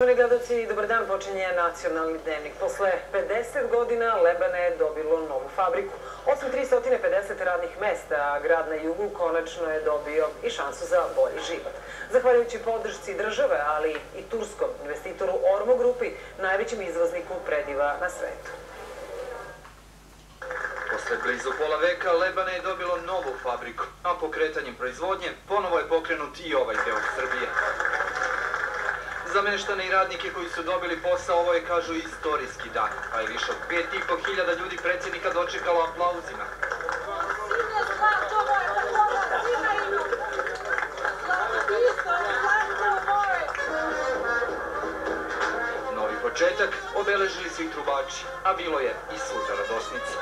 Gledalci, dobar dan, počinje Nacionalni dnevnik. Posle 50 godina Lebane je dobilo novu fabriku. Osim 350 radnih mesta, grad na jugu konačno je dobio i šansu za bolji život. Zahvaljujući podršci države, ali i turskom investitoru Ormo Grupi, najvećem izvozniku prediva na svetu. Posle blizu pola veka Lebane je dobilo novu fabriku, a pokretanjem proizvodnje ponovo je pokrenut i ovaj deo Srbije. Za meštane i radnike koji su dobili posao, ovo je, kažu, istorijski dan, pa je više od 5.500 ljudi predsjednika dočekalo aplauzima. Novi početak obeležili su i trubači, a bilo je i suza radosnice.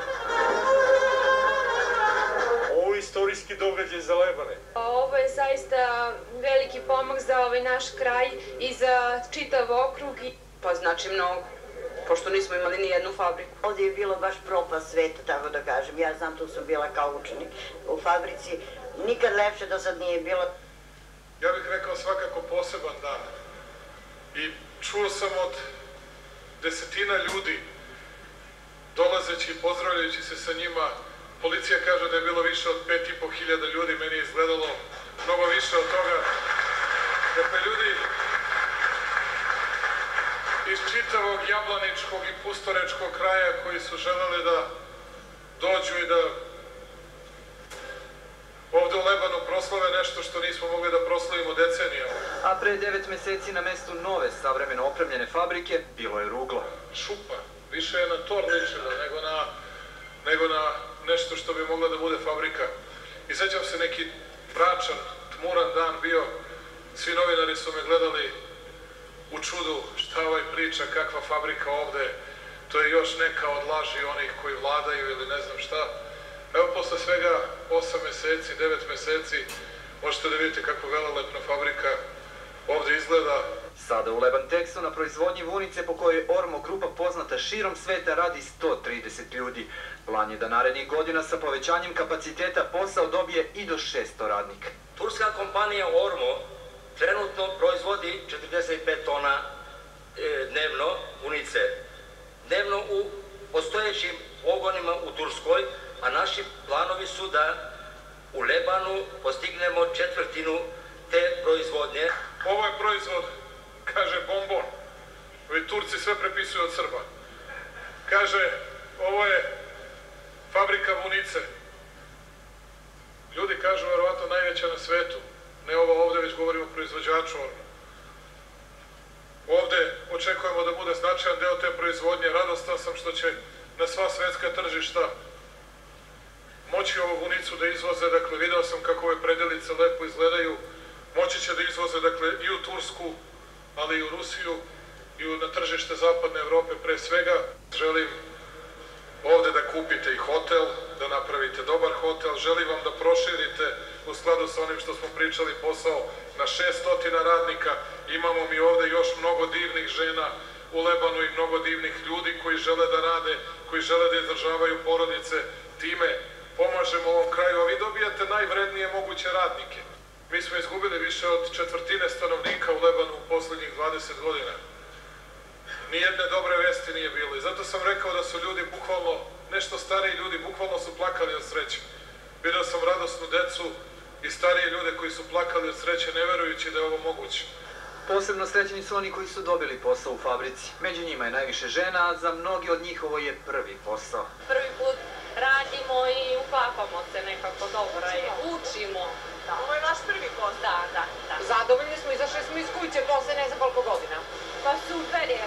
Ovo je istorijski događaj za Lebane. Ovo je zaista veliki pomak za ovaj naš kraj i za čitav okrug. Pa znači mnogo, pošto nismo imali ni jednu fabriku. Ovdje je bilo baš propast sveta, tako da kažem. Ja znam, tu sam bila kao učenik u fabrici. Nikad lepše do sad nije bilo. Ja bih rekao svakako poseban dan. I čuo sam od desetina ljudi, dolazeći i pozdravljajući se sa njima. Policija kaže da je bilo više od 5.500 ljudi, meni je izgledalo mnogo više od toga. Dakle, ljudi iz čitavog jablaničkog i pustorečkog kraja koji su želeli da dođu i da ovde u Lebanu proslave nešto što nismo mogli da proslavimo decenijama. A pre 9 meseci na mestu nove savremeno opremljene fabrike bilo je ruglo. Šupa, više je na tor ličila nego na nešto što bi mogla da bude fabrika. I sećam se neki mračan, tmuran dan bio, svi novinari su me gledali u čudu šta ovaj priča, kakva fabrika ovde, to je još neka od laži onih koji vladaju ili ne znam šta. Evo posle svega 8 meseci, 9 meseci, možete da vidite kako velelepna fabrika ovde izgleda. Sada u Lebantexu na proizvodnji vunice po kojoj Ormo Grupa poznata širom sveta radi 130 ljudi. Plan je da narednih godina sa povećanjem kapaciteta posao dobije i do 600 radnika. Turska kompanija Ormo trenutno proizvodi 45 tona dnevno vunice. Dnevno u postojećim pogonima u Turskoj, a naši planovi su da u Lebanu postignemo četvrtinu te proizvodnje. Ovo je proizvod, kaže, bombon. Ovi Turci sve prepisuju od Srba. Kaže, ovo je fabrika vunice. Ljudi kažu, verovatno najveća na svetu. Ne ovo ovde, već govorimo o proizvođaču. Ovde očekujemo da bude značajan deo te proizvodnje. Radostan sam što će na sva svetska tržišta moći ovu vunicu da izvoze. Dakle, video sam kako ove predelice lepo izgledaju. Moći će da izvoze, dakle, i u Tursku, ali i u Rusiju, i na tržište Zapadne Evrope pre svega. Želim ovde da kupite i hotel, da napravite dobar hotel. Želim vam da proširite u skladu sa onim što smo pričali posao na 600 radnika. Imamo mi ovde još mnogo divnih žena u Lebanu i mnogo divnih ljudi koji žele da rade, koji žele da izdržavaju porodice. Time pomažemo ovom kraju, a vi dobijate najvrednije moguće radnike. Mi smo izgubili više od četvrtine stanovnika u Lebanu u poslednjih 20 godina. Nijedne dobre vesti nije bilo i zato sam rekao da su ljudi bukvalno, nešto stariji ljudi, bukvalno su plakali od sreće. Vidio sam radosnu decu i starije ljude koji su plakali od sreće, ne verujući da je ovo moguće. Posebno srećni su oni koji su dobili posao u fabrici. Među njima je najviše žena, a za mnogi od njih ovo je prvi posao. Prvi put radimo i uklapamo se nekako dobro i učimo. Ovo je vaš prvi posao? Da. Zadovoljni smo, izašli smo iz kuće posle ne znam koliko godina. Pa super je.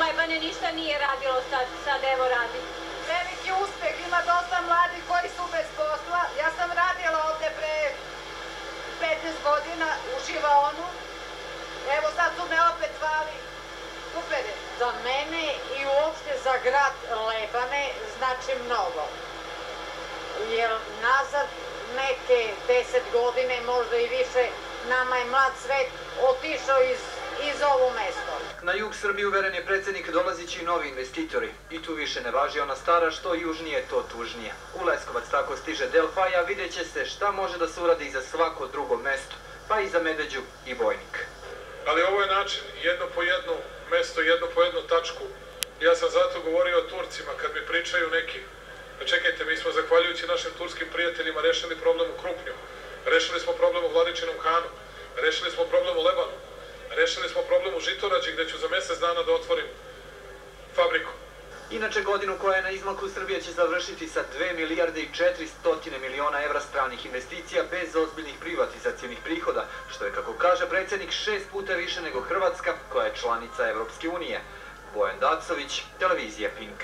Lebane ništa nije radilo, sad evo radi. Veliki uspeh, ima dosta mladih koji su bez posla. Ja sam radila ovde pre 15 godina u Živaonu. Evo sad su me opet zvali. Super je. Za mene i uopšte za grad Lebane znači mnogo. Jer nazad neke 10 godine, možda i više, nama je mlad svet otišao iz ovo mesto. Na jug Srbije, uveren je predsjednik, dolazići i novi investitori. I tu više ne važi ona stara, što južnije to tužnije. U Leskovac tako stiže Delfaja, vidjet će se šta može da se uradi i za svako drugo mesto, pa i za Medveđu i Bojnik. Ali ovo je način, jedno po jedno mesto, jedno po jednu tačku. Ja sam zato govorio o Turcima, kad mi pričaju neki. Čekajte, mi smo zahvaljujući našim turskim prijateljima rešili problem u Krupnju, rešili smo problem u Vladičinom Hanu, rešili smo problem u Lebanu, rešili smo problem u Žitorađi gde ću za mesec dana da otvorim fabriku. Inače, godinu koja je na izmaku, Srbija će završiti sa 2 milijarde i 400 miliona evra stranih investicija bez ozbiljnih privatizacionih prihoda, što je, kako kaže predsjednik, 6 puta više nego Hrvatska, koja je članica Evropske unije. Bojan Dacović, televizija Pink.